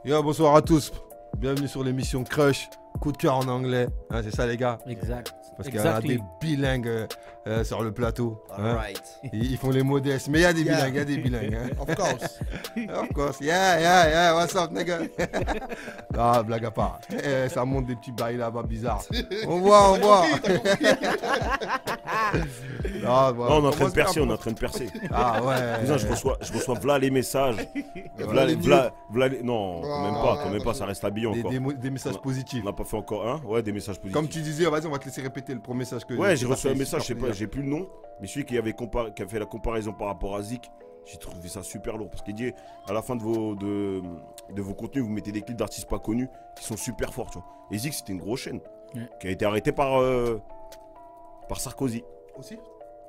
Yo, bonsoir à tous. Bienvenue sur l'émission Crush. Coup de cœur en anglais. Hein, c'est ça, les gars? Exact. Parce qu'il y a des bilingues sur le plateau. Hein. Right. Ils font les modestes. Mais il y a des bilingues, il y a des bilingues. Hein. Of course. Of course. Yeah. What's up, nigga? Ah, blague à part. Ça monte des petits bails là-bas bizarres. On voit. Non, on est en train de percer, Ah ouais. Putain, je reçois v'là les messages. V'là les... Non, quand même pas, ça reste habillé encore. Des messages positifs. On n'a pas fait encore un. Ouais, des messages positifs. Comme tu disais, vas-y, on va te laisser répéter le premier message que... Ouais, j'ai reçu un message, je sais pas, j'ai plus le nom. Mais celui qui a fait la comparaison par rapport à Zik, j'ai trouvé ça super lourd. Parce qu'il dit, à la fin de vos contenus, vous mettez des clips d'artistes pas connus qui sont super forts, tu vois. Et Zik, c'était une grosse chaîne qui a été arrêtée par Sarkozy. Aussi?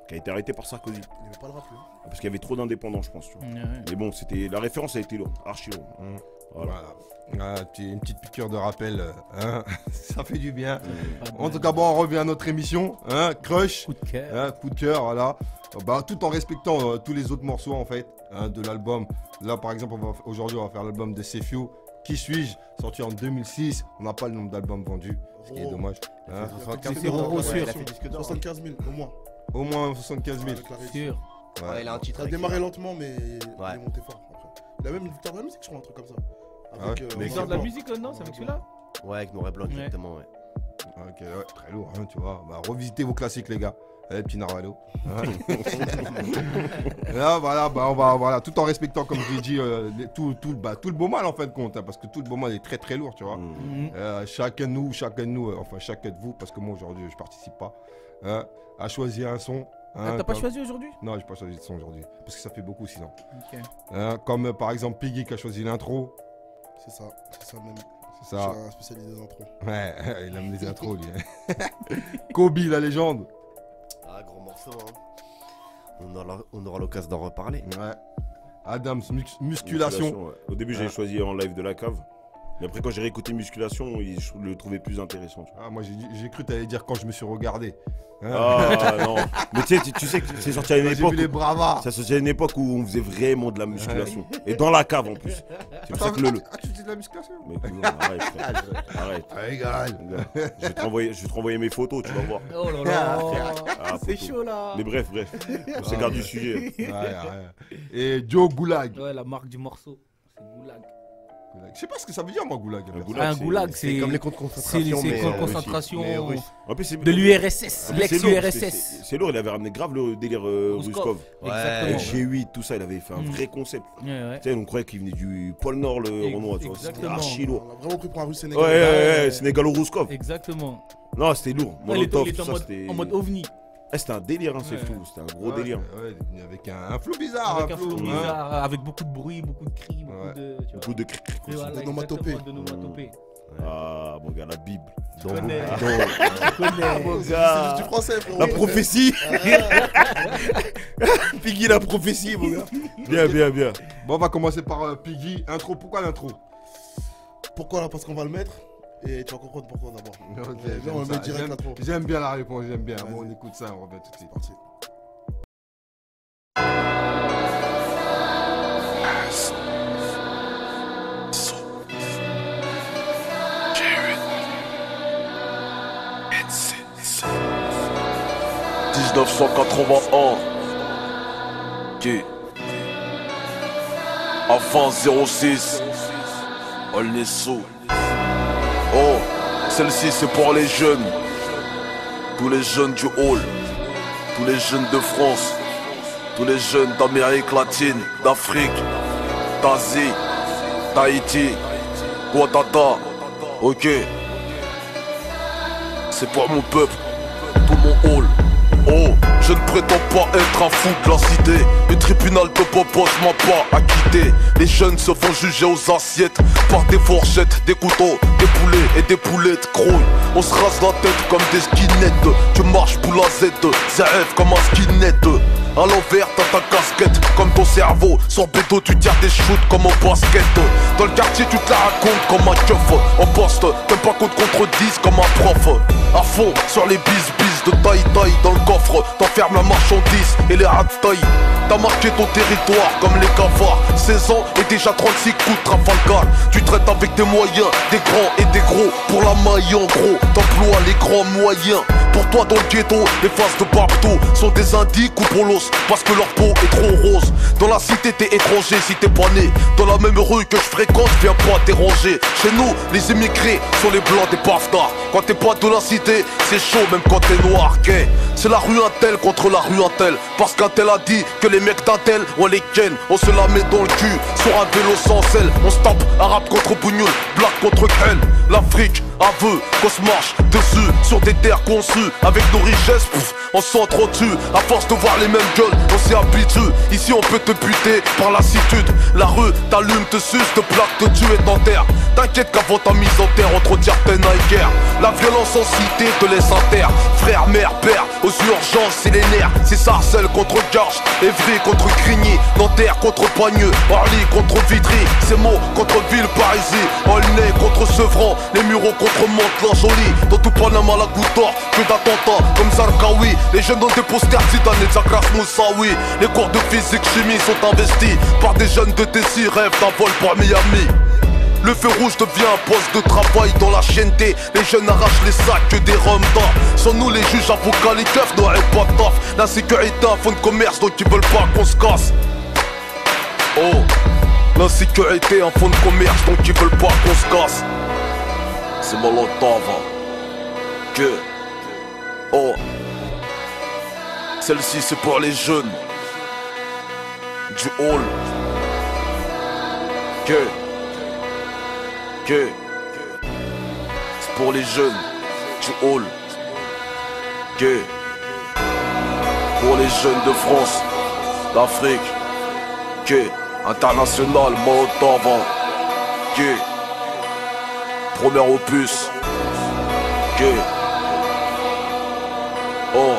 Qui a été arrêté par Sarkozy. Il n'aimait pas le rap, lui. Parce qu'il y avait trop d'indépendants, je pense. Tu vois. Mais bon, la référence a été lourde, archi lourde. Voilà. Une petite piqûre de rappel, hein. Ça fait du bien. En tout cas, bon, on revient à notre émission, hein, Crush. Coup de cœur. Hein, coup de cœur, voilà. Bah, tout en respectant tous les autres morceaux, en fait, hein, de l'album. Là, par exemple, aujourd'hui, on va faire l'album de Sefiu. Qui suis-je? Sorti en 2006. On n'a pas le nombre d'albums vendus, ce qui est dommage. Hein. 75 000 au moins. Au moins 75 000. Sûr. Ouais. Il a un titre. Il a démarré lentement, mais il est monté fort. Après. Il a même une victoire de la musique, je crois, un truc comme ça. Avec, victoire de la musique, non? C'est avec celui-là? Ouais, avec Noir et Blanc, exactement, ouais. Ok, ouais, très lourd, hein, tu vois. Bah, revisitez vos classiques, les gars. Allez, petit Narvalo. Là, voilà, bah, voilà, tout en respectant, comme je l'ai dit, tout le beau mal en fin de compte, hein, parce que tout le beau mal est très très lourd, tu vois. Chacun de nous, enfin chacun de vous, parce que moi aujourd'hui je participe pas, a choisi un son. T'as pas choisi aujourd'hui? Non, j'ai pas choisi de son aujourd'hui, parce que ça fait beaucoup sinon. Okay. Comme par exemple Piggy qui a choisi l'intro. C'est ça même. C'est ça. Je suis un spécialisé des intros. Ouais, il aime les intros lui. Kobe la légende. Ah, gros morceau, hein. On aura l'occasion d'en reparler. Ouais. Adams, musculation. Ouais. Au début, j'ai choisi en live de la cave. Mais après, quand j'ai réécouté Musculation, je le trouvais plus intéressant. Tu vois. Ah, moi, j'ai cru que t'allais dire quand je me suis regardé. Hein. Ah non. Mais tu sais que c'est sorti à une époque. Vu les bravas. Ça sorti à une époque où on faisait vraiment de la musculation. Et dans la cave en plus. C'est pour ça que tu faisais de la musculation? Mais arrête, frère. Arrête. Égal. Je vais te renvoyer mes photos, tu vas voir. Oh là là. C'est photos. chaud là. Mais bref. On s'égare du sujet. Ouais. Et Joe Goulag. Ouais, la marque du morceau. C'est Goulag. Je sais pas ce que ça veut dire, moi, Goulag. Un Goulag, c'est comme les camps de concentration. C'est camps de concentration de l'URSS, l'ex-URSS. C'est lourd, il avait ramené grave le délire Ruskov. Exactement. G8, tout ça, il avait fait un vrai concept. Tu sais, on croyait qu'il venait du pôle Nord, le Renoir. C'était archi lourd. On l'a vraiment pris pour un russe sénégalais. Ouais, Sénégalo-Ruskov. Exactement. Non, c'était lourd. Molotov, tout ça, c'était en mode ovni. C'était un délire, hein, c'est fou, c'était un gros délire. Ouais, avec un flow bizarre. Avec un flow bizarre, avec beaucoup de bruit, beaucoup de cris, beaucoup de cris. D'onomatopée. Ah, mon gars, la Bible. Tu connais. Mon gars. C'est du français, frérot. La prophétie. Piggy, la prophétie, mon gars. Bien. Bon, on va commencer par Piggy. Intro, pourquoi l'intro? Pourquoi là? Parce qu'on va le mettre. Et tu vas comprendre pourquoi d'abord. Ok, on le met direct l'intro. J'aime bien la réponse, j'aime bien. Bon, on écoute ça, on revient tout de suite. Parti. « 1981 qui avant 06 Olnesso. Oh, celle-ci c'est pour les jeunes, tous les jeunes du hall, tous les jeunes de France, tous les jeunes d'Amérique latine, d'Afrique, d'Asie, d'Haïti, Guadada. Ok, c'est pour mon peuple, tout mon hall. Oh, je ne prétends pas être un fou de la cité. Le tribunal de Bobos m'a pas acquitté. Les jeunes se font juger aux assiettes par des fourchettes, des couteaux, des poulets et des poulettes crouilles. On se rase la tête comme des skinettes. Tu marches pour la Z, ZF comme un skinette. À l'envers, t'as ta casquette comme ton cerveau. Sans bédo, tu tires des shoots comme au basket. Dans le quartier, tu te la racontes comme un keuf. En poste, t'aimes pas qu'on te contredise comme un prof. À fond, sur les bis de taille dans le coffre. T'enfermes la marchandise et les rats de taille. T'as marqué ton territoire comme les cafards. 16 ans et déjà 36 coups de Trafalgar. Tu traites avec des moyens, des grands et des gros. Pour la maille en gros, t'emploies les grands moyens. Pour toi dans le ghetto, les faces de Babdo sont des indices ou bolos, parce que leur peau est trop rose. Dans la cité t'es étranger si t'es pas né dans la même rue que je fréquente, viens pas déranger. Chez nous, les immigrés sont les blancs des baftards. Quand t'es pas de la cité, c'est chaud même quand t'es noir, gay. C'est la rue Intel contre la rue Intel. Parce qu'un tel a dit que les mecs d'Intel, on les ken, on se la met dans le cul. Sur un vélo sans selle, on se tape arabe contre bougnoul, black contre grêle. L'Afrique aveu qu'on se marche dessus sur des terres conçues avec nos richesses, on s'entretue. À force de voir les mêmes gueules, on s'y habitue. Ici on peut te buter par lassitude. La rue t'allume, te suce, te plaque, te tue et t'enterre. T'inquiète qu'avant ta mise en terre, on te retire peine et guerre. La violence en cité te laisse à terre. Frère, mère, père, aux urgences c'est les nerfs. C'est Sarcelles contre Garches, Évry contre Grigny, Nanterre contre Bagneux, Orly contre Vitry, c'est mots contre Villeparisis, Aulnay contre Sevran, les Mureaux contre Mantes-la-Jolie. Dans tout Panama la goutte d'or, que d'attentats comme Zarqawi. Les jeunes ont des posters Zidane et Zakras Moussaoui. Les cours de physique chimie sont investis par des jeunes de Tessie, rêvent d'un vol pour Miami. Le feu rouge devient un poste de travail dans la chienneté. Les jeunes arrachent les sacs des remdas. Sans nous les juges, avocats, les keufs n'auraient pas de taf. La sécurité un fonds de commerce donc ils veulent pas qu'on se casse. Oh, l'insécurité un fonds de commerce donc ils veulent pas qu'on se casse. C'est Molotov que oh, celle-ci c'est pour les jeunes du hall que c'est pour les jeunes du hall que pour les jeunes de France, d'Afrique que international Molotov que premier opus que oh,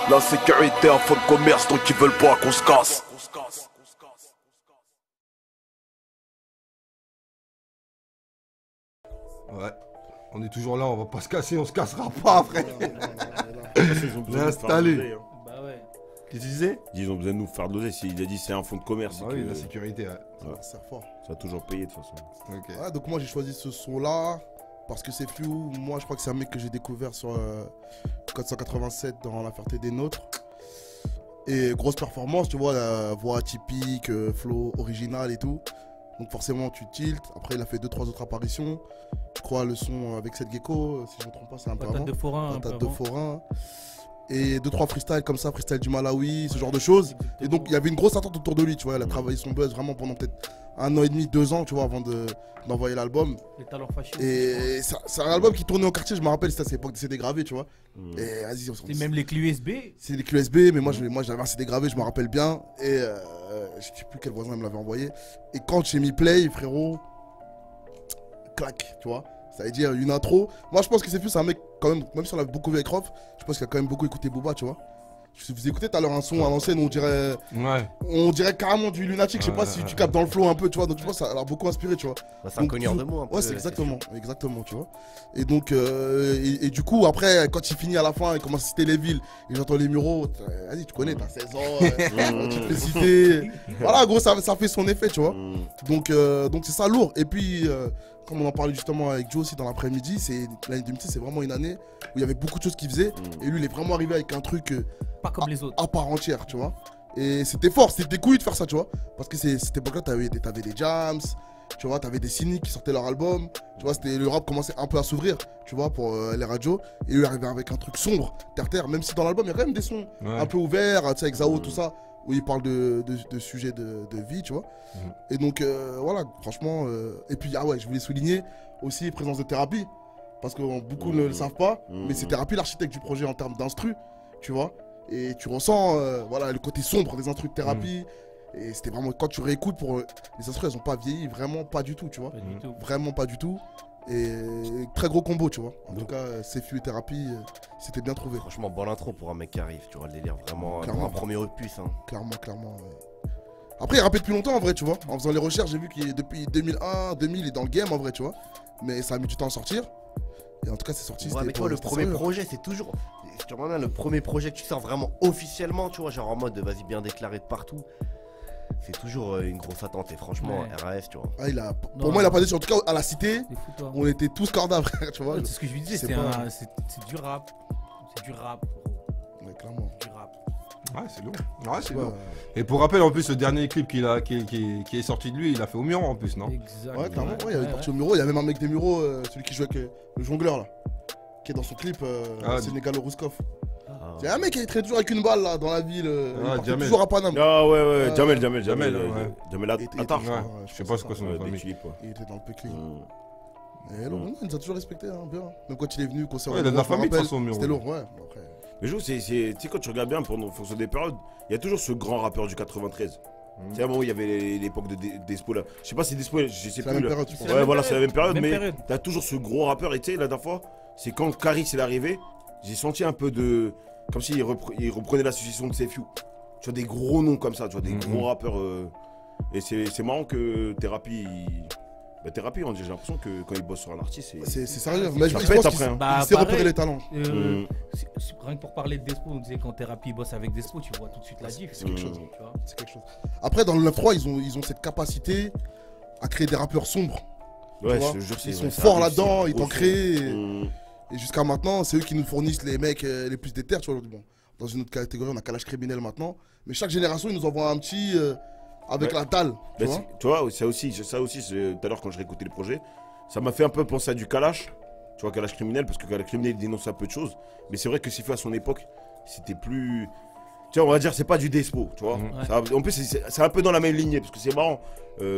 la sécurité en fond de commerce donc ils veulent pas qu'on se casse. Ouais, on est toujours là, on va pas se casser, on se cassera pas après. On est installé. Bah ouais. Qu'est-ce que tu disais? Ils ont besoin de nous faire doser. S'il a dit c'est un fonds de commerce, Bah c'est oui, que la sécurité, ouais. Ça sert fort. ça a toujours payé de toute façon. Ok. Ouais, donc moi j'ai choisi ce son là parce que c'est flou. Moi je crois que c'est un mec que j'ai découvert sur Code 187 dans La Ferté des Nôtres. Et grosse performance, tu vois, la voix atypique, flow original et tout. Donc forcément tu tiltes. Après il a fait 2-3 autres apparitions. Je crois le son avec Seth Gecko, si je ne me trompe pas, c'est un peu Patate avant. de forain. Patate de forain. Et 2-3 freestyles comme ça, freestyle du Malawi, ce genre de choses. Et donc il y avait une grosse attente autour de lui, tu vois. Il a travaillé son buzz vraiment pendant peut-être 1 an et demi, 2 ans, tu vois, avant d'envoyer l'album. Les talents fâchés. Et c'est un album qui tournait au quartier, je me rappelle, c'était à cette époque de CD gravé, tu vois. Et vas-y, C'est même les clés USB. c'est des clés USB, mais moi j'avais un CD gravé, je me rappelle bien. Et je sais plus quel voisin me l'avait envoyé. Et quand j'ai mis play, frérot, clac, tu vois. Ça veut dire une intro. Moi je pense que c'est plus un mec, quand même si on l'a beaucoup vu avec Rof, je pense qu'il a quand même beaucoup écouté Booba, tu vois. Je vous écoutez tout à l'heure un son à l'ancienne où on dirait carrément du Lunatic, je sais pas si tu captes dans le flow un peu, tu vois. Donc je pense que ça l'a beaucoup inspiré, tu vois. Bah, c'est un cogneur de mots un peu. Ouais, c'est exactement, tu vois. Et donc, et du coup, après, quand il finit à la fin, il commence à citer les villes, et j'entends les Mureaux, vas-y, tu connais, t'as 16 ans, tu te fais citer. Voilà, gros, ça fait son effet, tu vois. Donc c'est ça lourd. Et puis, comme on en parlait justement avec Joe aussi dans l'après-midi, l'année 2006, c'est vraiment une année où il y avait beaucoup de choses qu'il faisait. Et lui, il est vraiment arrivé avec un truc Pas comme les autres. à part entière, tu vois. Et c'était fort, c'était des couilles de faire ça, tu vois. Parce que cette époque-là, t'avais des jams, tu vois, t'avais des cyniques qui sortaient leur album. Tu vois, le rap commençait un peu à s'ouvrir, tu vois, pour les radios. Et lui, il arrivait avec un truc sombre, terre-terre, même si dans l'album, il y a quand même des sons un peu ouverts, tu sais, avec Zao, tout ça, où il parle de sujets de vie, tu vois. Et donc, voilà, franchement. Et puis, ah ouais, je voulais souligner aussi présence de Thérapie. Parce que beaucoup ne le savent pas, mais c'est Thérapie l'architecte du projet en termes d'instru, tu vois. Et tu ressens voilà, le côté sombre des instrus de Thérapie. Et c'était vraiment, quand tu réécoutes, les instrus, elles ont pas vieilli, vraiment pas du tout, tu vois. Pas du tout. Vraiment pas du tout. Et très gros combo, tu vois. En tout cas, Sefiu et Thérapie, c'était bien trouvé. Franchement, bonne intro pour un mec qui arrive, tu vois le délire. Vraiment, Clairement. pour un premier opus. Hein. Clairement. Après, il rappelle depuis longtemps en vrai, tu vois. En faisant les recherches, j'ai vu qu'il est depuis 2001, 2000, il est dans le game en vrai, tu vois. Mais ça a mis du temps à sortir. Et en tout cas, c'est sorti. Ouais, mais tu vois, le premier projet, c'est toujours. Tu vois, le premier projet que tu sors vraiment officiellement, tu vois, genre en mode vas-y bien déclaré de partout. C'est toujours une grosse attente. Et franchement, Ouais. RAS, tu vois. Ah, pour moi, il a pas déçu. En tout cas, à la cité, C'est fou, toi. on était tous corda, frère, tu vois. Ouais, c'est ce que je lui disais, c'est c'est pas- c'est du rap. C'est du rap, gros. Ouais, clairement. Du rap. Ouais, c'est lourd. Ouais, c'est Ouais, lourd. Et pour rappel, en plus, le dernier clip qui est sorti de lui, il a fait au mur en plus, non? Exact. ouais, clairement. Ouais, il y avait parti au Muro. Il y a même un mec des Mureaux, celui qui joue avec le jongleur là, qui est dans son clip, Ah, Sénégalo-Rouskov. Ah. C'est un mec qui traîne toujours avec une balle là dans la ville. Il partait Jamel. toujours à Paname. Ah ouais, Jamel, Jamel, Jamel ouais. Attar. Ouais, je sais pas c'est quoi son nom de Des famille. tulipes, ouais. Il était dans le Pécli. Mm. Et lourd, il nous a toujours respecté, hein, bien. Même quand il est venu, concert. Ouais, il a de la famille de toute façon, Muro. C'était lourd, ouais. Bon, après. Mais je trouve, tu sais, quand tu regardes bien en fonction des périodes, il y a toujours ce grand rappeur du 93. Tu sais, à un moment où il y avait l'époque de Despo là. Je sais pas si Despo, je sais C'est la plus. même là. période, je pense. Ouais, voilà, c'est la même période, Même mais période. t'as toujours ce gros rappeur. Et tu sais, la dernière fois, c'est quand Caris est arrivé, j'ai senti un peu de. Comme s'il il reprenait l'association de Sefiu. Tu vois, des gros noms comme ça, tu vois, des gros rappeurs. Et c'est marrant que Thérapie. Thérapie, j'ai l'impression que quand il bosse sur un artiste, C'est sérieux. Mais je Ça pense pète qu'il après, hein. Bah, sait pareil. repérer les talents. Euh, Rien que pour parler de Despo, on disait quand Thérapie bosse avec Despo, tu vois tout de suite la diff. C'est quelque chose. Tu vois. C'est quelque chose. Après, dans le 9-3, ils ont cette capacité à créer des rappeurs sombres. Ouais, vois, je te jure, ils c'est- sont ça forts arrive, là-dedans, c'est ils t'en gros, créent. Mm. Et jusqu'à maintenant, c'est eux qui nous fournissent les mecs les plus déter, tu vois. Bon, dans une autre catégorie, on a Kalash criminel maintenant. Mais chaque génération, ils nous envoient un petit avec Ouais. la dalle. Tu Mais vois. tu vois, ça aussi, tout à l'heure quand je réécoutais le projet, ça m'a fait un peu penser à du Kalash. Tu vois, Kalash criminel, parce que Kalash criminel il dénonce un peu de choses. Mais c'est vrai que Sifu à son époque, c'était plus. Tu vois, on va dire, c'est pas du Despo, tu vois. Ouais. En plus, c'est un peu dans la même lignée, parce que c'est marrant.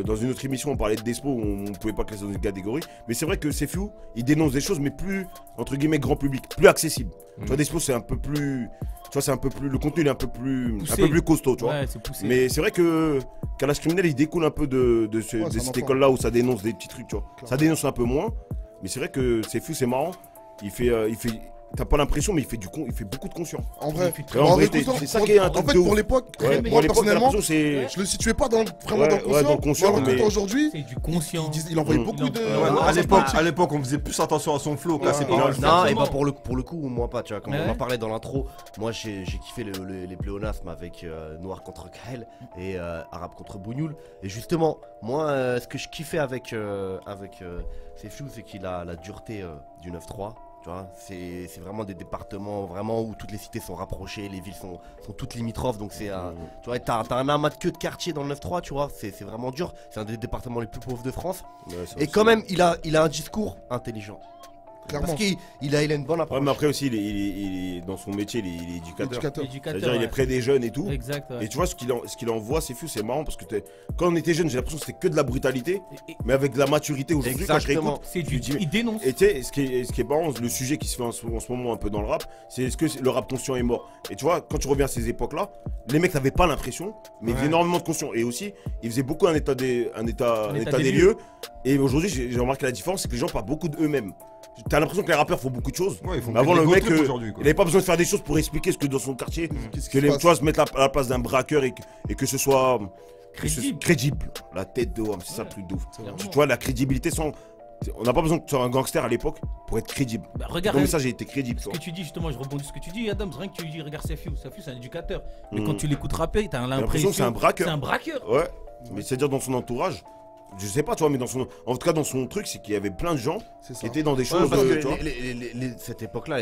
Dans une autre émission, on parlait de Despo, on pouvait pas classer dans une catégorie. Mais c'est vrai que Sefiu, il dénonce des choses, mais plus, entre guillemets, grand public, plus accessible. Tu vois, Despo, c'est un peu plus. Tu vois, c'est un peu plus. Le contenu, il est un peu plus costaud, tu vois. Ouais, c'est poussé. Mais c'est vrai que Kalash criminel, il découle un peu de Ouais, c'est un cette enfant. école-là où ça dénonce des petits trucs, tu vois. Clairement. Ça dénonce un peu moins, mais c'est vrai que Sefiu, c'est marrant. Il fait, t'as pas l'impression, mais il fait beaucoup de conscient. En vrai, Il fait Et en En vrai, vrai, c'est ça qui est un en truc fait, de pour ouf. l'époque, Ouais, moi pour l'époque, t'as personnellement, l'impression, c'est. je le situais pas vraiment Ouais, dans le ouais, conscient. dans le conscient, Mais en mais- l'écoutant aujourd'hui, C'est du conscient. il envoyait Mm. beaucoup de. À l'époque, on faisait plus attention à son flow. Là, Ouais. c'est Non, pas. Non, Exactement. et bah pour le coup, moi pas, tu vois, comme Ouais. on en parlait dans l'intro, moi j'ai kiffé les pléonasmes avec Noir contre Kael et Arabe contre Bougnoul. Et justement, moi, ce que je kiffais avec Sefiu, c'est qu'il a la dureté du 9-3. Tu vois, c'est vraiment des départements vraiment où toutes les cités sont rapprochées, les villes sont toutes limitrophes, donc c'est tu vois, t'as un amas de queue de quartier dans le 9-3, tu vois, c'est vraiment dur, c'est un des départements les plus pauvres de France. Ouais, ça Et aussi. quand même, il a un discours intelligent. Clairement. Parce qu'il a une bonne Ouais, approche. mais après aussi, il est dans son métier, il est éducateur. Éducateur. Éducateur, C'est-à-dire, il est ouais. près des jeunes et tout. Exact. ouais. Et tu vois, ce qu'il envoie, Sefiu, c'est marrant parce que quand on était jeune, j'ai l'impression que c'était que de la brutalité, mais avec de la maturité aujourd'hui quand je Exactement. réécoute. C'est je du. me dis, mais- Il dénonce. Et tu sais, ce qui est marrant, le sujet qui se fait en ce moment un peu dans le rap, c'est est-ce que le rap conscient est mort. Et tu vois, quand tu reviens à ces époques-là, les mecs n'avaient pas l'impression, mais ils faisaient énormément de conscience. Et aussi, ils faisaient beaucoup un état des lieux. Et aujourd'hui, j'ai remarqué la différence, c'est que les gens parlent beaucoup d'eux-mêmes. T'as l'impression que les rappeurs font beaucoup de choses. Ouais, ils font Mais avant, que le des mec, gros trucs aujourd'hui, quoi. il n'avait pas besoin de faire des choses pour expliquer ce que dans son quartier, Qu'est-ce que qui se les, passe tu vois, se mettre à la place d'un braqueur et que ce soit Crédible. crédible. La tête de homme, c'est ça le truc de ouf. Clairement. Tu vois, la crédibilité sans. On n'a pas besoin que tu sois un gangster à l'époque pour être crédible. Bah, regarde. Ton message a été crédible. Ce tu que vois. tu dis justement, je rebondis sur ce que tu dis, Adam, rien que tu dis, regarde Sefiu, c'est un éducateur. Mais Mm. quand tu l'écoutes rapper, t'as l'impression l'impression que c'est un braqueur. C'est un braqueur. Ouais, mais c'est-à-dire dans son entourage, je sais pas, tu vois, mais en tout cas dans son truc, c'est qu'il y avait plein de gens C'est ça. qui étaient dans des Ouais, choses. parce que tu vois. cette époque-là,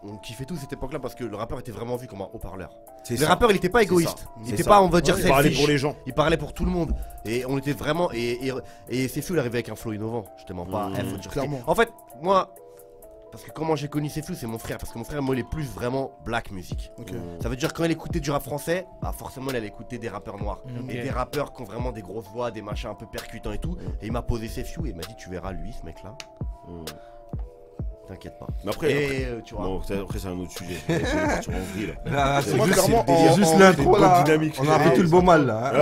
on kiffait tout cette époque-là parce que le rappeur était vraiment vu comme un haut-parleur. C'est Le ça. rappeur, il était pas C'est égoïste. ça. Il C'est était ça. pas, on va dire, Ouais, Il parlait selfish. pour les gens. Il parlait pour tout le monde. Et on était vraiment. Et Sefiu, il arrivait avec un flow innovant. Je te mens pas. Mmh. Faut dire Clairement. En fait, moi. Parce que comment j'ai connu Sefiu, c'est mon frère. Parce que mon frère, moi, il est plus vraiment black music. Ok. Ça veut dire quand il écoutait du rap français, bah forcément il allait écouter des rappeurs noirs. Ok. Et des rappeurs qui ont vraiment des grosses voix, des machins un peu percutants et tout. Et il m'a posé Sefiu et il m'a dit tu verras lui ce mec là. T'inquiète pas. Mais après, tu vois. bon, après c'est un autre sujet. C'est partir en vrille, là. Là, c'est Moi, juste, clairement, c'est juste en- l'intro en là. dynamique. On a fait tout le beau mal là.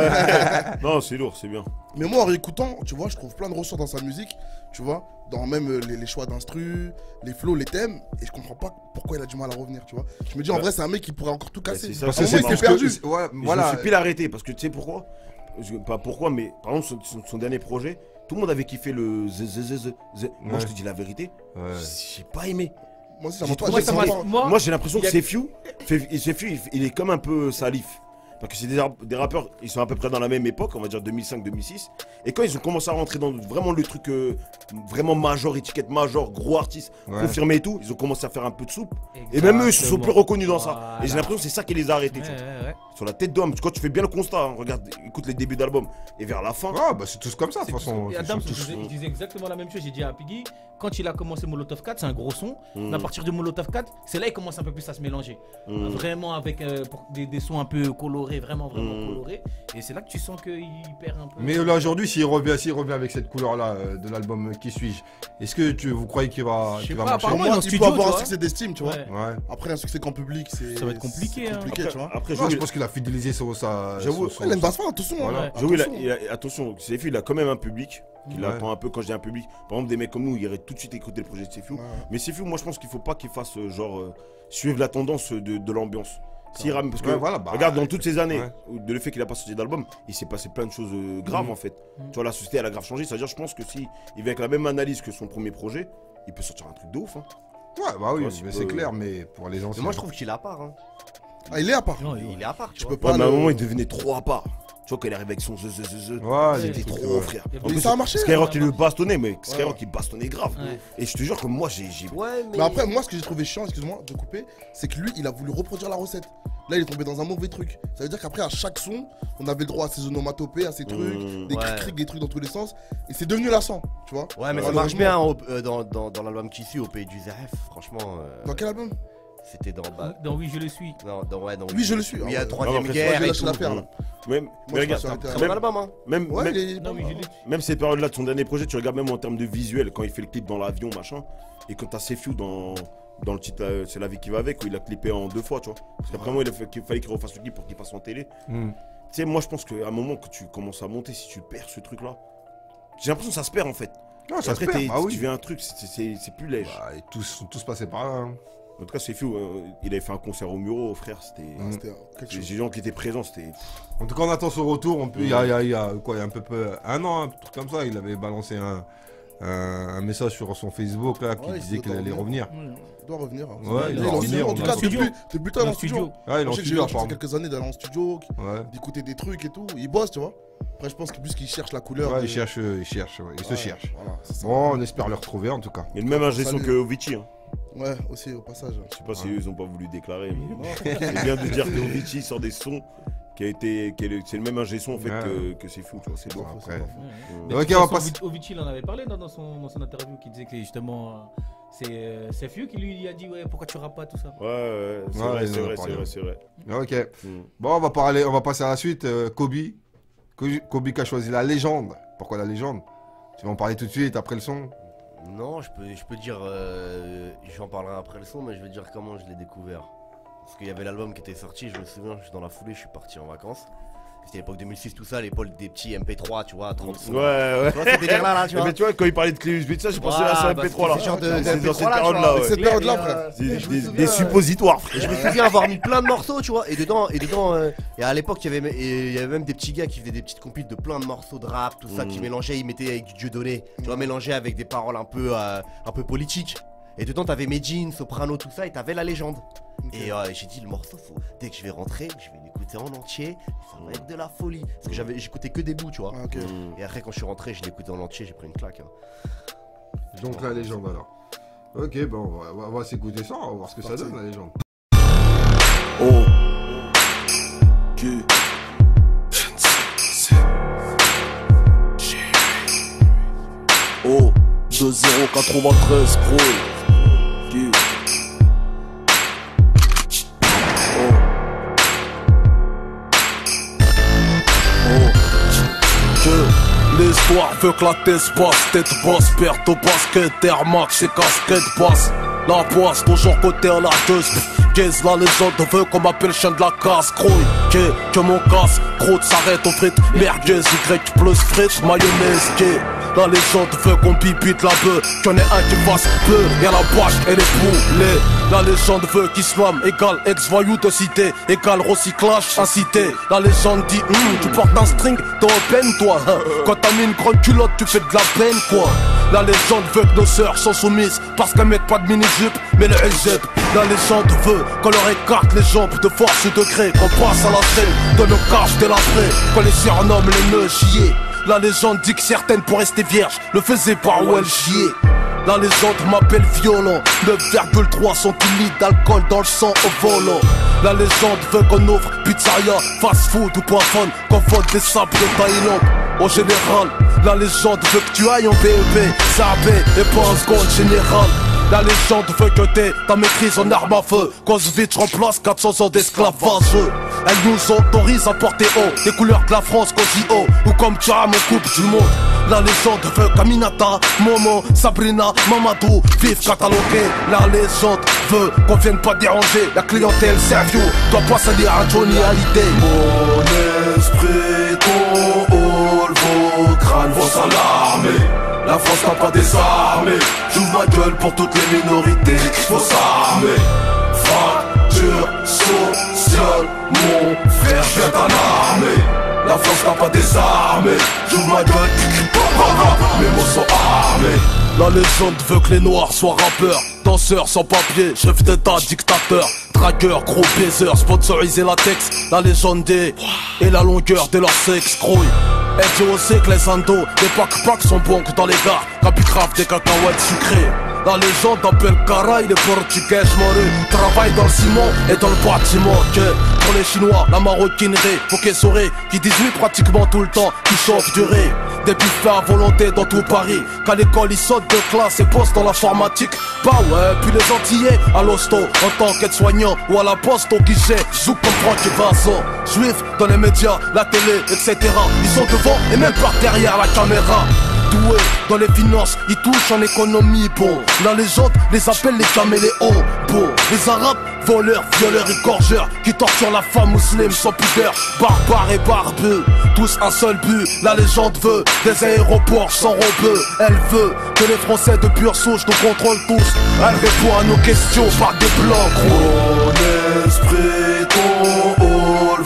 Hein. Non, c'est lourd, c'est bien. Mais moi, en réécoutant, tu vois, je trouve plein de ressorts dans sa musique, tu vois, dans même les choix d'instru, les flows, les thèmes, et je comprends pas pourquoi il a du mal à revenir, tu vois. Je me dis, en vrai, c'est un mec qui pourrait encore tout casser. c'est ça, Parce En que vrai, c'est il parce s'est perdu. que ouais, Et je me voilà. suis pile arrêté parce que tu sais pourquoi pas pourquoi, mais par exemple, son dernier projet, tout le monde avait kiffé le Moi, Ouais. je te dis la vérité, Ouais. j'ai pas aimé. Moi aussi, ça J'ai m'a pas trouvé ça m'a pas- Moi, j'ai l'impression il y que a- Sefiu, il est comme un peu salif. Parce que c'est des rappeurs, ils sont à peu près dans la même époque, on va dire 2005-2006. Et quand ils ont commencé à rentrer dans vraiment le truc vraiment major, étiquette major, gros artiste, Ouais. confirmé et tout, ils ont commencé à faire un peu de soupe. Et même eux, ils se sont plus reconnus dans ça. Et j'ai Voilà. l'impression que c'est ça qui les a arrêtés. tu vois. Sur la tête d'homme, quand tu fais bien le constat, hein, regarde, écoute les débuts d'album. Et vers la fin, Ah bah c'est tous comme ça de C'est toute façon. tout- et Ils Adam, sont tous- je disais exactement la même chose. J'ai dit à Piggy, quand il a commencé Molotov 4, c'est un gros son. Mais à partir de Molotov 4, c'est là qu'il commence un peu plus à se mélanger. Vraiment avec des sons un peu colorés, vraiment colorés. Et c'est là que tu sens qu'il perd un peu. Mais là aujourd'hui, s'il revient avec cette couleur-là de l'album Qui suis-je, est-ce que vous croyez qu'il va, Je sais qu'il va pas, marcher Pour apparemment, moi, il est en il studio, peut avoir tu un vois. succès d'estime, tu vois. Ouais. Ouais. Après, un succès qu'en public, c'est. Ça va être compliqué, c'est hein. compliqué, tu vois. après, Non, je pense qu'il a fidélisé sa. J'avoue, son- Il a une basse fin, attention. Voilà. Hein. J'avoue, Attention. attention, Sefiu, il a quand même un public qui Ouais. l'attend un peu. Quand je dis un public, par exemple, des mecs comme nous, ils iraient tout de suite écouter le projet de Sefiu. Ouais. Mais Sefiu, moi, je pense qu'il faut pas qu'il fasse suivre la tendance de l'ambiance. S'il ramène- parce que Ouais, voilà, bah, regarde, dans toutes ces années, ouais. de le fait qu'il a pas sorti d'album, il s'est passé plein de choses graves en fait. Tu vois, la société elle a grave changé. C'est-à-dire, je pense que si il vient avec la même analyse que son premier projet, il peut sortir un truc de ouf. Hein. Ouais, bah oui, Ouais, c'est mais peu- c'est clair, mais pour les Mais anciens. moi je trouve qu'il est à part. Hein. Ah, il est à part. Non, Il est à part, tu Tu vois. peux Ouais, pas. mais à un le- moment, il devenait trop à part. Tu vois, quand il arrive avec son Ouais, c'était des trucs, trop, ouais. frère. Et En Mais plus, ça a marché. Skyrock, il hein. le bastonnait, mais Ouais. Skyrock, il bastonnait grave. Ouais. Et je te jure que moi, j'ai. Ouais, Mais après, moi, ce que j'ai trouvé chiant, excuse-moi de couper, c'est que lui, il a voulu reproduire la recette. Là, il est tombé dans un mauvais truc. Ça veut dire qu'après, à chaque son, on avait le droit à ses onomatopées, à ses trucs, des Ouais. crics, des trucs dans tous les sens. Et c'est devenu lassant, tu vois. Ouais, mais ça Malheureusement. marche bien dans l'album qui suit au pays du ZRF. Franchement, Dans quel album c'était dans. Donc oui, je le suis. Ouais, dans Oui, je le suis. Il y a Ah ouais. Troisième Non, mais après, Guerre j'ai et lâché tout. l'affaire, là. Même, Moi, mais je regarde, pense que ça a Très été bon album, hein. même, Ouais, même, il est Non, mais je l'ai. même ces périodes-là de son dernier projet, tu regardes même en termes de visuel, quand il fait le clip dans l'avion, machin, et quand t'as Sefiu dans le titre C'est la vie qui va avec, où il a clippé en 2 fois, tu vois. Parce qu'après moi, il fallait qu'il refasse le clip pour qu'il passe en télé. Hmm. Tu sais, moi, je pense qu'à un moment que tu commences à monter, si tu perds ce truc-là, j'ai l'impression que ça se perd en fait. Non, Et ça se après, perd, bah tu oui. fais un truc, c'est plus léger. Bah, et tous sont tous passés par là. Hein. En tout cas, Sefiu, il avait fait un concert au Muro, frère, c'était. C'était quelque Les chose. gens qui étaient présents, c'était. En tout cas, on attend son retour. Il y a quoi, il y a un peu un an, un truc comme ça, il avait balancé un message sur son Facebook là, qui Ouais, il disait doit qu'il allait revenir. Il doit revenir. hein. Ouais, il Il doit est en revenir, studio. En on tout a cas, un studio. depuis le temps, il est en Un studio. studio. Ah, il est en Je sais que j'ai eu studio la chance il y a apparemment. quelques années d'aller en studio, Ouais. d'écouter des trucs et tout. Il bosse, tu vois. Après, je pense que plus qu'il cherche la couleur. Ouais, de- il cherche, ouais, il se Ouais, cherche. Voilà, c'est ça. Bon, on espère le retrouver en tout cas. Il y a le même ingé son Salut. que Ovici. Hein. Ouais, aussi au passage. Je sais pas si eux, ils ont pas voulu déclarer, mais Non. c'est bien de dire que Ovici sort des sons c'est le même ingé son en fait Ouais. que c'est fou, tu vois, c'est beau. Après. Mais Ok, de toute on va façon, passer. Ovici, il en avait parlé dans son interview, qui disait que justement, c'est Sefiu qui lui a dit ouais, pourquoi tu rappes pas tout ça. Ouais, c'est Ouais, vrai, il c'est en a vrai, parlé. c'est vrai. Ok. Mm. Bon, on va passer à la suite. Kobe. Kobe qui a choisi la légende. Pourquoi la légende? Tu vas en parler tout de suite après le son. Non, je peux dire. J'en parlerai après le son, mais je vais dire comment je l'ai découvert. Parce qu'il y avait l'album qui était sorti, je me souviens, je suis dans la foulée, je suis parti en vacances. C'était l'époque 2006, tout ça, l'époque des petits MP3, tu vois, 30 sons. Ouais. Tu vois, ce délire-là, tu vois. Mais tu vois, quand il parlait de clé USB, ça, j'ai pensé à ça, Bah, MP3 là. c'est ce genre de C'est dans MP3 cette là, tu période-là, vois. ouais. Cette période-là, Et, frère. je me souviens, Des suppositoires, frère. Et je me souviens avoir mis plein de morceaux, tu vois, et dedans, et à l'époque, il y avait même des petits gars qui faisaient des petites compiles de plein de morceaux de rap, tout ça, qui mélangeaient, ils mettaient avec du Dieudonné, tu vois, mélangés avec des paroles un peu politiques. Et dedans, t'avais Medjin, Soprano, tout ça, et t'avais la légende. Et j'ai dit, le morceau, dès que je vais rentrer, je vais l'écouter en entier, ça va être de la folie. Parce que j'écoutais que des bouts, tu vois. Ah, ok. Et après, quand je suis rentré, je l'ai écouté en entier, j'ai pris une claque. Hein. Donc la légende alors. Ok, bon, on va s'écouter ça, on va voir ce que ça donne la légende. Oh. Oh, 2093 scroll. Yeah. Oh. Oh. Que l'histoire veut que la thèse passe. Tête basse, perte au basket, Air Max et casquette basse. La poisse, toujours côté à la deux. Qu'est-ce la légende veut qu'on m'appelle chien de la casse. Crouille, que mon casse. Croûte s'arrête aux frites. Merguez, Y plus frites, mayonnaise, la légende veut qu'on bibite la bœuf. Qu'il y en ait un qui fasse peu. Y'a la vache et les poulets. La légende veut qu'islam égale ex-voyou de cité égale recyclage incité. La légende dit tu portes un string, t'es open toi hein. Quand t'as mis une grande culotte tu fais de la peine quoi. La légende veut que nos sœurs sont soumises parce qu'elles mettent pas de mini-jupe mais le hijab. La légende veut qu'on leur écarte les jambes de force de gré. Qu'on passe à la scène de nos caches de l'après. Qu'on les surnomme les nœuds chiés. La légende dit que certaines pour rester vierges le faisaient par où elles chiaient. La légende m'appelle violent. 9,3 centilitres d'alcool dans le sang au volant. La légende veut qu'on ouvre pizzeria, fast food ou point fun, qu'on vole des sables de Thaïlande. Au général, la légende veut que tu ailles en BEP, SAB et pas en seconde générale. La légende veut que t'aies ta maîtrise en arme à feu. Clausewitz remplace 400 ans d'esclavage. Elle nous autorise à porter haut les couleurs de la France haut ou comme Thuram en Coupe du Monde. La légende veut qu'Aminata, Momo, Sabrina, Mamadou vivent catalogués. La légende veut qu'on vienne pas déranger la clientèle Sergio doit pas salir à Johnny Hallyday. Mon esprit, ton hall, vos crânes vont s'alarmer. La France n'a pas désarmé. J'ouvre ma gueule pour toutes les minorités. Faut s'armer. Fracture sociale. Mon frère vient en armée. La France n'a pas désarmé. J'ouvre ma gueule. Mes mots sont armés. La légende veut que les noirs soient rappeurs, danseurs sans papier, chef d'état, dictateur, dragueur, gros baiser, sponsorisé latex. La légende est et la longueur de leur sexe, crouille. Elle dit aussi que les indos, les pack-packs sont bons que dans les gares, capicrave des cacahuètes sucrées. La légende appelle Caray, les portugais morus travaillent dans le ciment et dans le bâtiment. Que pour les chinois, la maroquinerie, faut qu'ils sauraient, qui 18 pratiquement tout le temps, qui chauffent du riz. Des buffets à volonté dans tout Paris. Qu'à l'école ils sautent de classe et bossent dans l'informatique. Bah ouais, puis les Antillais à l'hosto en tant qu'aide-soignant ou à la poste au guichet. Zouk comme Francky Vincent. Juifs dans les médias, la télé, etc. Ils sont devant et même par derrière la caméra. Doués dans les finances, ils touchent en économie. Bon, la légende les appelle les caméléons. Bon, les arabes, voleurs, violeurs et gorgeurs qui torturent la femme musulmane sans pudeur. Barbares et barbeux, tous un seul but. La légende veut des aéroports sans robeux. Elle veut que les Français de pure souche nous contrôlent tous. Elle répond à nos questions par des blancs gros. Mon esprit, ton hall,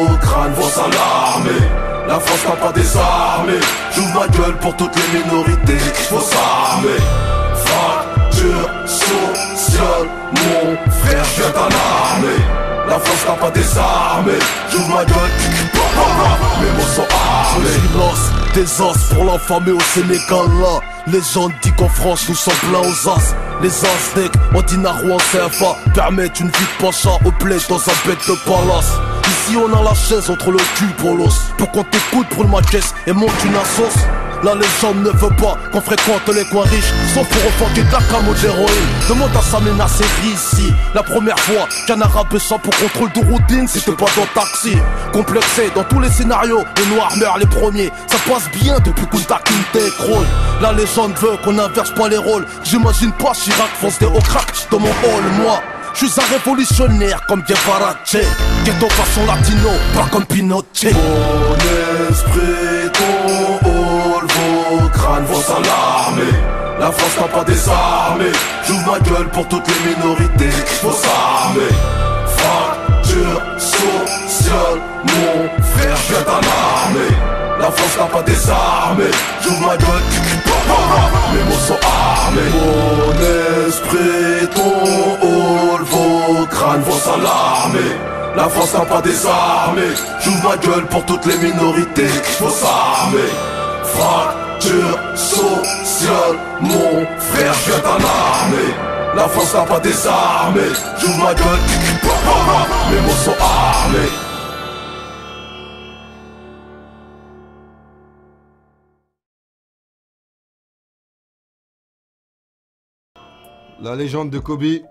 vos crânes vont s'alarmer. La France n'a pas désarmé. J'ouvre ma gueule pour toutes les minorités. Faut s'armer. Fracture sociale. Mon frère vient en armée. La France n'a pas désarmé. J'ouvre ma gueule. Mes mots sont armés. Je lance des os pour l'enfammer au Sénégal là. Les gens disent qu'en France nous sommes pleins aux as. Les Aztèques en dinar ou en CFA permettent une vie de pacha au bled dans un bête de palace. Ici on a la chaise entre le cul pour l'os. Pour qu'on t'écoute brûle ma caisse et monte une assos. La légende ne veut pas qu'on fréquente les coins riches, sauf pour enfanter de la cam ou de l'héroïne. Demande à Samina Seri ici. La première fois qu'un arabe sort pour contrôle de routine, c'était pas dans taxi. Complexé dans tous les scénarios, les noirs meurent les premiers. Ça passe bien depuis Kunta Kinte Kroll. La légende veut qu'on inverse pas les rôles. J'imagine pas Chirac foncer au crack dans mon hall, moi. Je suis un révolutionnaire comme Guevara, ghetto façon latino, pas comme Pinochet. Mon esprit, ton hall, vos crânes vont s'alarmer. La France n'a pas désarmé. J'ouvre ma gueule pour toutes les minorités. Faut s'armer. Fracture sociale. Mon frère vient en armée. La France n'a pas désarmé. J'ouvre ma gueule. Mes mots sont armés. Mon esprit, ton hall, vos crânes vont s'alarmer. La France n'a pas désarmé. J'ouvre ma gueule pour toutes les minorités. Faut s'armer. Fracture sociale. Mon frère vient en armée. La France n'a pas désarmé. J'ouvre ma gueule. Mes mots sont armés. La légende de Kobe. Ouais,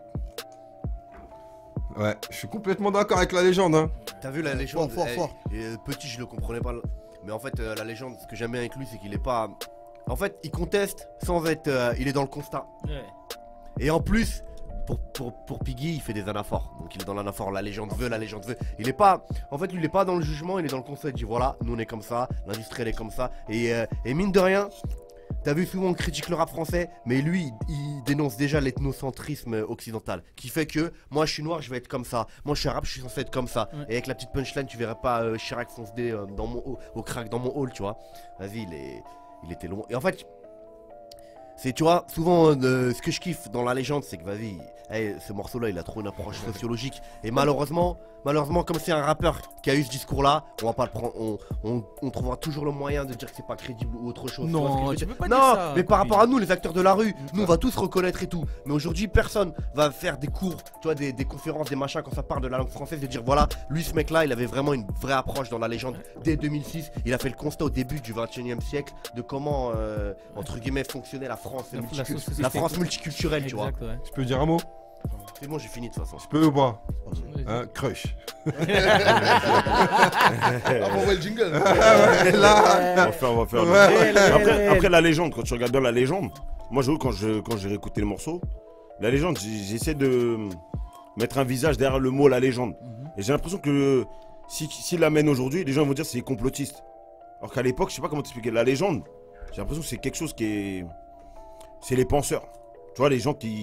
je suis complètement d'accord avec la légende. Hein. T'as vu la légende Fort. Petit, je le comprenais pas. Mais en fait, la légende, ce que j'aime bien avec lui, c'est qu'il est pas. En fait, il conteste sans être. Il est dans le constat. Ouais. Et en plus, pour Piggy, il fait des anaphores. Donc il est dans l'anaphore, la légende veut. Il est pas. En fait, lui, il est pas dans le jugement, il est dans le constat. Il dit voilà, nous on est comme ça, l'industrie elle est comme ça. Et mine de rien. T'as vu, souvent on critique le rap français, mais lui il dénonce déjà l'ethnocentrisme occidental, qui fait que moi je suis noir, je vais être comme ça, moi je suis arabe, je suis censé être comme ça. Et avec la petite punchline, tu verrais pas Chirac foncer au crack dans mon hall, tu vois. Vas-y, il était long. Et en fait, c'est, tu vois, souvent ce que je kiffe dans la légende, c'est que vas-y, ce morceau-là, il a trop une approche sociologique. Et malheureusement, comme c'est un rappeur qui a eu ce discours-là, on va pas le prendre, on trouvera toujours le moyen de dire que c'est pas crédible ou autre chose. Non, tu peux pas non, dire ça, mais par Kofi. rapport à nous, les acteurs de la rue, nous on va tous reconnaître et tout. Mais aujourd'hui, personne va faire des cours, tu vois, des conférences, des machins quand ça parle de la langue française, de dire voilà, lui ce mec-là, il avait vraiment une vraie approche dans la légende dès 2006. Il a fait le constat au début du 21e siècle de comment, entre guillemets, fonctionnait la France, la France multiculturelle, tu vois. Exact, ouais. Je peux dire un mot? C'est bon, j'ai fini de toute façon. Je peux ou pas? Vas-y. Crush. Ah, on voit le jingle. Là. On va faire. Ouais. Après la légende, quand tu regardes bien la légende, moi je quand j'ai réécouté le morceau, la légende, j'essaie de mettre un visage derrière le mot la légende. Et j'ai l'impression que s'il l'amène aujourd'hui, les gens vont dire c'est complotiste. Alors qu'à l'époque, je sais pas comment t'expliquer. La légende, j'ai l'impression que c'est quelque chose qui est. C'est les penseurs. Tu vois, les gens qui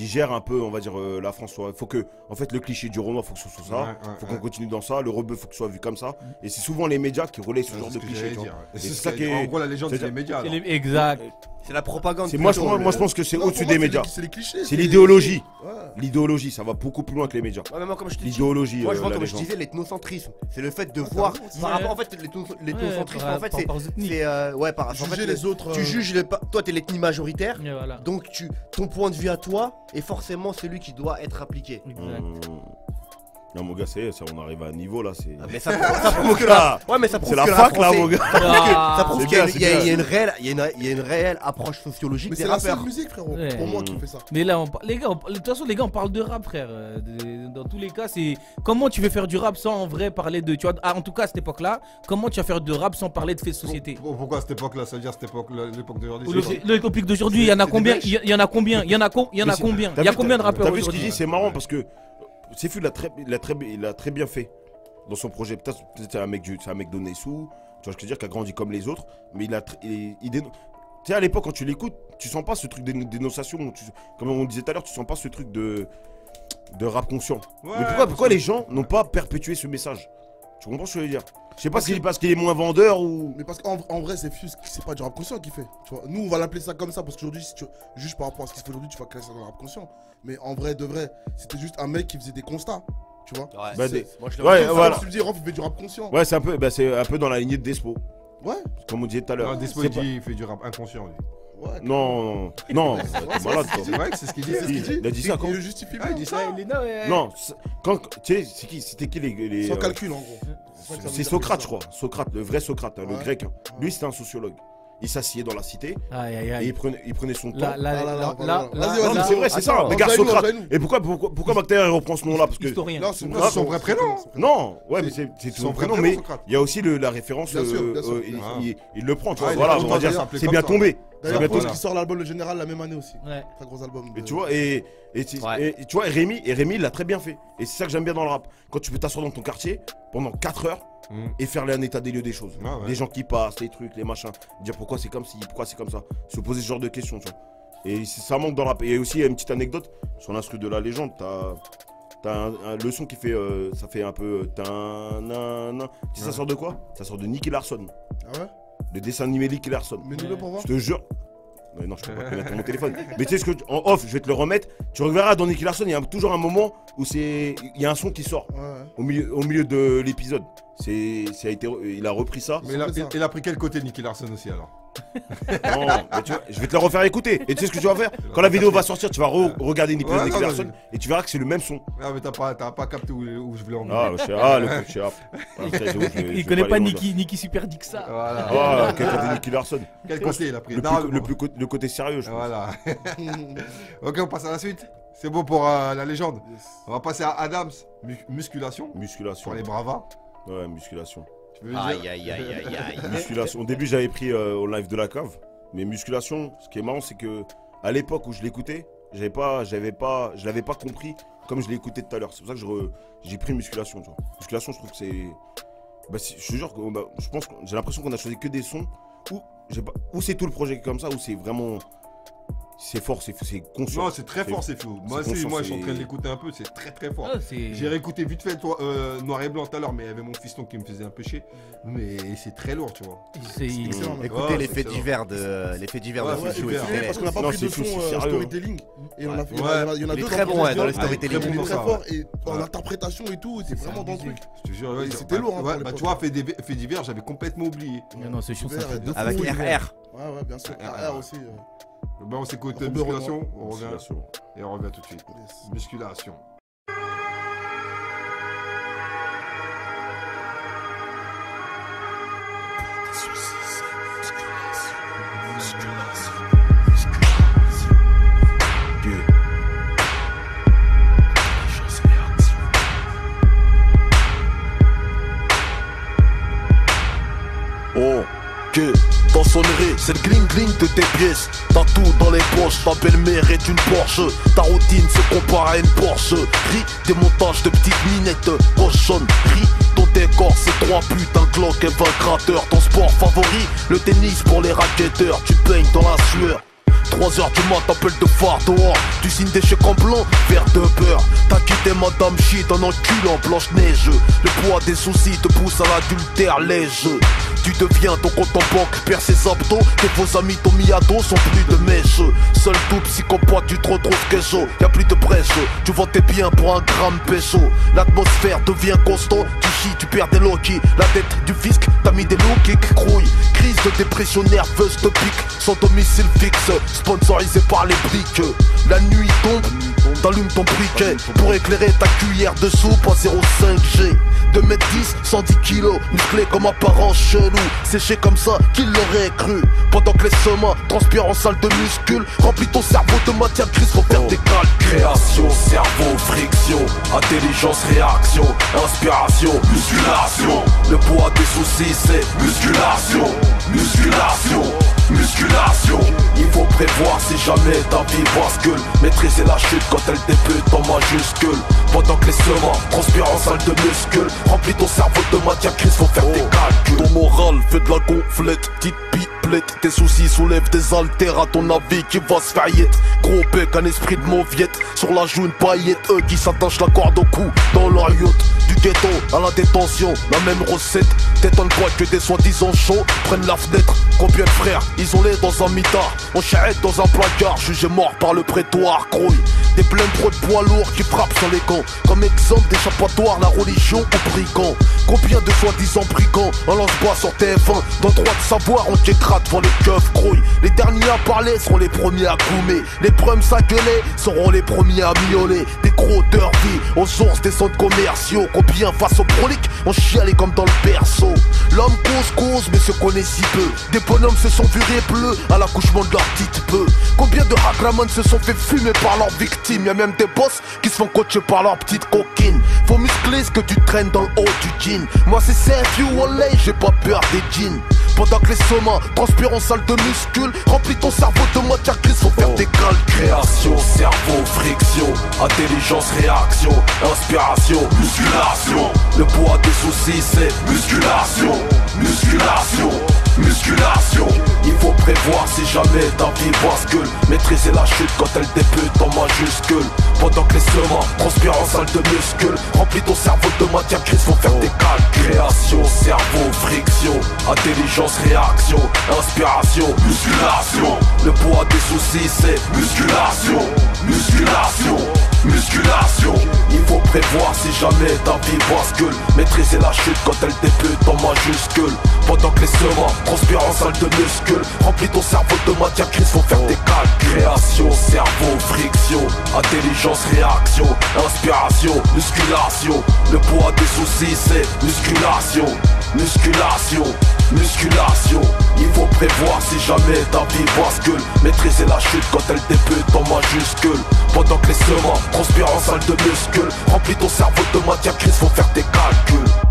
gère un peu, on va dire, la France. Il faut que, en fait, le cliché du Renoir, faut que ce soit ça. Faut qu'on continue dans ça. Le rebeu, faut que ce soit vu comme ça. Et c'est souvent les médias qui relaient ce genre de cliché. Et c'est ça qui est. En gros, la légende, c'est les médias. Exact. C'est la propagande. Moi, je pense que c'est au-dessus des médias. C'est les clichés. C'est l'idéologie. Ouais. L'idéologie, ça va beaucoup plus loin que les médias. Ouais, mais moi, comme je te dis, L'idéologie. moi je vois la comme je légende. disais l'ethnocentrisme. C'est le fait de voir par rapport en fait l'ethnocentrisme en fait c'est ouais par Juger en fait, les autres. tu juges toi t'es l'ethnie majoritaire. Et voilà. Donc ton point de vue à toi est forcément celui qui doit être appliqué. Exact. Non, mon gars, ça, on arrive à un niveau là. C'est. Mais ça prouve que là. Ouais, mais ça prouve C'est la que fac là, français- mon gars. Ça prouve C'est qu'il y a- bien, il y a- c'est il y a une réelle, il y a une réelle approche sociologique Mais des c'est la seule rappeurs. musique, frérot. Ouais. Pour moi qui fait ça. Mais là, les gars, de toute façon, les gars, on parle de rap, frère. Dans tous les cas, c'est comment tu veux faire du rap sans en vrai parler de. Tu vois, en tout cas, à cette époque-là, comment tu vas faire de rap sans parler de faits de société? Pourquoi à cette époque-là? Ça veut dire cette époque, l'époque d'aujourd'hui? Le topic d'aujourd'hui, il y en a c'est combien? des Il y en a combien? Il y en a combien? Il y a combien de rappeurs T'as vu ce qu'il aujourd'hui? dit? C'est marrant parce que Sefu il a très bien fait dans son projet. Peut-être c'est un mec donné sous, tu vois, je veux dire, qui a grandi comme les autres, mais tu sais, à l'époque, quand tu l'écoutes, tu sens pas ce truc de dénonciation, comme on disait tout à l'heure, tu sens pas ce truc de rap conscient. Ouais, Mais pourquoi les gens n'ont pas perpétué ce message? Tu comprends ce que je veux dire? Je sais pas si c'est parce qu'il est moins vendeur ou. Mais parce qu'en vrai, c'est Fuse, c'est pas du rap conscient qu'il fait. Tu vois, nous, on va l'appeler ça comme ça parce qu'aujourd'hui, si tu juges par rapport à ce qu'il fait aujourd'hui, tu vas classer ça dans le rap conscient. Mais en vrai, de vrai, c'était juste un mec qui faisait des constats. Tu vois. Ouais, Bah, moi je Ouais, Enfin, voilà. Si tu me dis, Rof, il fait du rap conscient. Ouais, c'est un peu dans la lignée de Despo, Ouais. comme on disait tout à l'heure. Despo, C'est pas- il fait du rap inconscient, lui. Ouais. Non, t'es malade toi. C'est vrai que c'est ce qu'il dit. Il a dit ça quand? Il le justifie Ah, il bien. dit ça. Non, tu sais, c'était qui les. Sans calcul, en gros. C'est Socrate, je crois. Socrate, le vrai Socrate, le Ouais. grec. Lui, c'était un sociologue. Il s'asseyait dans la cité Aïe, aïe, et aïe. il prenait son temps. Là, Vas-y, Non, mais c'est vrai, c'est ça. Attends, Regarde enjaille-nous, Socrate. enjaille-nous. Et pourquoi Bactéria il reprend ce nom-là? Parce que. Historien. Non, Non, c'est son vrai prénom. Non, ouais, mais c'est son son vrai prénom, prénom, mais Socrate. il y a aussi la référence. Bien sûr, bien sûr. Il le prend, tu vois. Ah, il Voilà, a on va longtemps dire, s'appelé c'est comme bien ça. tombé. D'ailleurs, C'est Pause bien qui sort l'album Le Général la même année aussi. Ouais. Très gros album. Et tu vois, et tu vois, Rémi, il l'a très bien fait. Et c'est ça que j'aime bien dans le rap. Quand tu peux t'asseoir dans ton quartier pendant 4 heures et faire un état des lieux des choses. Ah ouais. Les gens qui passent, les trucs, les machins. Dire pourquoi c'est comme ci, pourquoi c'est comme ça. Se poser ce genre de questions, tu vois. Et ça manque dans le rap. Et aussi, il y a une petite anecdote sur l'instru de la légende. T'as le son qui fait, ça fait un peu. Tu sais, ça sort de quoi? Ça sort de Nicky Larson. Ah ouais. Le dessin animé Nicky Larson. Mets-nous-le pour voir. Je te jure. Mais non, je peux pas te mettre mon téléphone. Mais tu sais ce que en off, je vais te le remettre. Tu reverras dans Nicky Larson, il y a toujours un moment où il y a un son qui sort Ouais. au milieu de l'épisode. Il a repris ça. Mais il a pris quel côté Nicky Larson aussi alors? Non, mais tu vois, je vais te le refaire écouter. Et tu sais ce que tu vas faire? Quand la vidéo va sortir, tu vas regarder Nicky Ouais, non, Larson mais- et tu verras que c'est le même son. Ah mais t'as pas capté où je voulais en venir. Ah, le coach, Il connaît pas Nicky Super Dick ça. Voilà. Ah, quel côté Nicky Larson. Quel côté il a pris? Le côté sérieux, je pense. Voilà. Ok, on passe à la suite. C'est beau pour la légende. Yes. On va passer à Adams. Musculation. Musculation. Pour les bravas. Ouais, musculation. Tu veux dire Aïe. Musculation. Au début, j'avais pris au live de la cave. Mais musculation, ce qui est marrant, c'est que à l'époque où je l'écoutais, je l'avais pas compris comme je l'ai écouté tout à l'heure. C'est pour ça que j'ai pris musculation. Tu vois. Musculation, je trouve que c'est. Bah, je te jure que je pense que j'ai l'impression qu'on a choisi que des sons où c'est tout le projet comme ça, où c'est vraiment. C'est fort, c'est conscient. Non, c'est très fort, c'est fou. Moi aussi, moi, je suis en train de l'écouter un peu, c'est très très fort. J'ai réécouté vite fait Noir et Blanc tout à l'heure, mais il y avait mon fiston qui me faisait un peu chier. Mais c'est très lourd, tu vois. C'est excellent. Écoutez les faits divers de Fichou. Parce qu'on n'a pas pris de son storytelling. Et on a fait. Il y en a Il est deux très bon dans le storytelling. Il est très fort et en interprétation et tout, c'est vraiment dans le truc. Je te jure, c'était lourd. Bah, tu vois, fait divers, j'avais complètement oublié. Non, c'est chaud. Avec RR. Ouais, bien sûr. RR aussi. Bah, on s'écoute musculation, on revient. Et on revient tout de suite. Musculation. Dans sonnerie, c'est le gling de tes pièces. T'as tout dans les poches, ta belle-mère est une Porsche. Ta routine se compare à une Porsche. Ris des montages de petites minettes cochonnes. Ris ton décor, c'est 3 putains Glock et 20 crateurs. Ton sport favori, le tennis pour les racketteurs. Tu peignes dans la sueur. 3h du mat, t'appelles de phare dehors. Tu signes des chèques en blanc, verre de beurre. T'as quitté madame shit en enculant Blanche-Neige. Le poids des soucis te pousse à l'adultère léger. Tu deviens ton compte en banque, perds ses abdos. Tes faux amis t'ont mis à dos, sont plus de mèche. Seul tout psychopathe, tu te retrouves chaud. Y'a plus de brèche, tu vends tes biens pour un gramme pécho. L'atmosphère devient constant, tu chies, tu perds des loquis. La tête du fisc, t'as mis des loups qui crouillent. Crise de dépression nerveuse te pique, sans domicile fixe, sponsorisé par les briques. La nuit tombe, t'allumes ton briquet pour éclairer ta cuillère de soupe en 0,5G. 2m10, 110 kilos, musclé comme apparent chelou. Séché comme ça, qui l'aurait cru. Pendant que les semas transpirent en salle de muscule, remplis ton cerveau de matière grise pour faire des calculs. Création, cerveau, friction, intelligence, réaction, inspiration, musculation. Le poids des soucis c'est musculation, musculation, musculation. Il faut prévoir si jamais ta vie bascule. Maîtriser la chute quand elle débute en majuscule. Pendant que les semas transpirent en salle de muscule, remplis ton cerveau de matière grise, faut faire des calculs. Ton moral fait de la gonflette, petite pipelette. Tes soucis soulèvent des haltères à ton avis qui va se faire yette. Gros bec, un esprit de mauviette. Sur la joue une paillette, eux qui s'attachent la corde au cou. Dans leur yacht, du ghetto à la détention, la même recette. Tête en boîte que des soi-disant chauds prennent la fenêtre. Combien de frères isolés dans un mitard, on charrette dans un placard, jugé mort par le prétoire. Grouille, des pleins pro de poids lourds qui frappent sur les gants. Comme exemple d'échappatoire, la religion ou brigand. Combien de soi-disant brigands en lance-bas sur TF1. Dans droit de savoir, on t'écrase devant les keufs grouilles. Les derniers à parler seront les premiers à goumer. Les prums à gueuler seront les premiers à miauler. Des gros dirty aux sources des centres commerciaux. Combien face au prolique, on chialait comme dans le berceau. L'homme cause, mais se connaît si peu. Des bonhommes se sont virés bleus à l'accouchement de leur petite peu. Combien de hackramans se sont fait fumer par leurs victimes. Y'a même des boss qui se font coacher par leurs petites coquines. Faut muscler ce que tu traînes dans le haut du jean. Moi c'est self you wallet, j'ai pas peur des jeans. Pendant que les semas transpirent en salle de muscule, remplis ton cerveau de matière grise, faut faire des calculs. Création, cerveau, friction, intelligence, réaction, inspiration, musculation. Le poids des soucis c'est musculation, musculation, musculation. Il faut prévoir si jamais ta vie bascule. Maîtriser la chute quand elle débute en majuscule. Pendant que les semas transpirent en salle de muscule, remplis ton cerveau de matière grise, faut faire des calculs. Création, cerveau, friction, intelligence, réaction, inspiration, musculation. Le poids des soucis c'est musculation, musculation, musculation. Il faut prévoir si jamais ta vie bascule. Maîtriser la chute quand elle débute en majuscule. Pendant que les semas transpirent en salle de muscule, remplis ton cerveau de matière grise, faut faire des calculs. Création, cerveau, friction, intelligence, réaction, inspiration, musculation. Le poids des soucis c'est musculation, musculation, musculation. Il faut prévoir si jamais ta vie bascule. Maîtriser la chute quand elle débute en majuscule. Pendant que les sements transpirent en salle de muscles. Remplis ton cerveau de matière grise, faut faire tes calculs.